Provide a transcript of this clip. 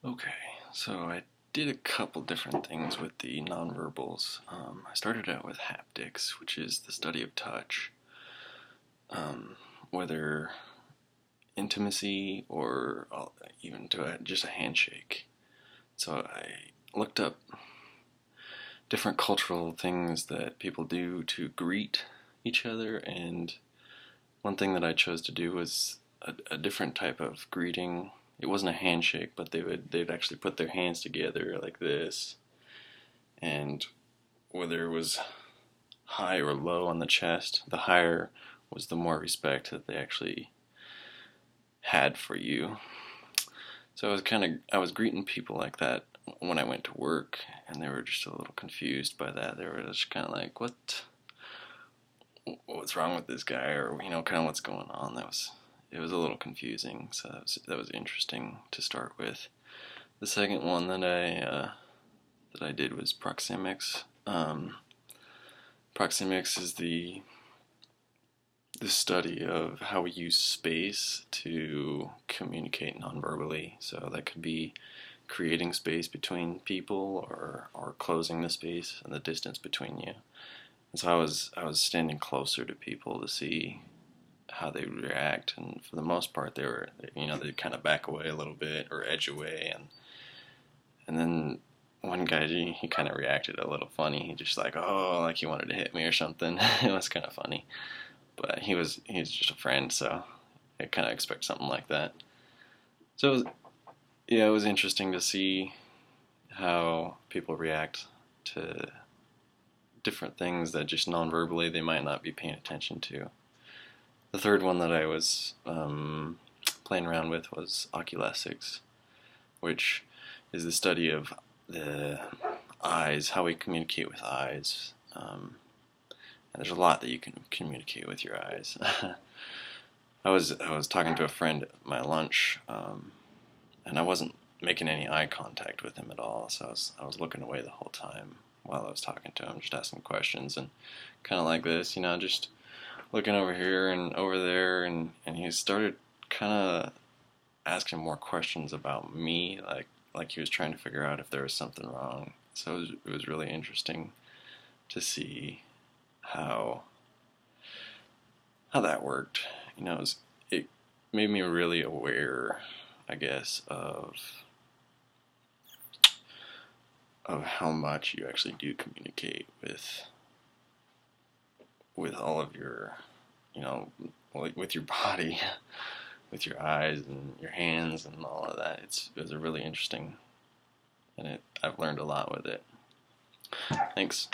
Okay, so I did a couple different things with the nonverbals. I started out with haptics, which is the study of touch, um, whether intimacy or even just a handshake. So I looked up different cultural things that people do to greet each other, and one thing that I chose to do was a different type of greeting. It wasn't a handshake, but they'd actually put their hands together like this, and whether it was high or low on the chest, the higher was the more respect that they actually had for you. So I was greeting people like that when I went to work, and they were just a little confused by that. They were just kind of like, what's wrong with this guy, or kind of what's going on. It was a little confusing, so that was interesting to start with. The second one that I did was proxemics. Proxemics is the study of how we use space to communicate nonverbally. So that could be creating space between people, or closing the space and the distance between you. And so I was standing closer to people to see how they would react, and for the most part they'd kind of back away a little bit or edge away, and then one guy, he kind of reacted a little funny. He just like, oh, like he wanted to hit me or something. It was kind of funny, but he was just a friend, so I kind of expect something like that. So yeah, it was interesting to see how people react to different things that just non-verbally they might not be paying attention to. The third one that I was playing around with was oculesics, which is the study of the eyes, how we communicate with eyes. And there's a lot that you can communicate with your eyes. I was talking to a friend at my lunch, and I wasn't making any eye contact with him at all. So I was looking away the whole time while I was talking to him, just asking questions, and kind of like this, just looking over here and over there, and he started kind of asking more questions about me, like he was trying to figure out if there was something wrong. So it was really interesting to see how that worked. It made me really aware, I guess, of how much you actually do communicate with all of your, like with your body, with your eyes and your hands and all of that. It was a really interesting, and I've learned a lot with it. Thanks.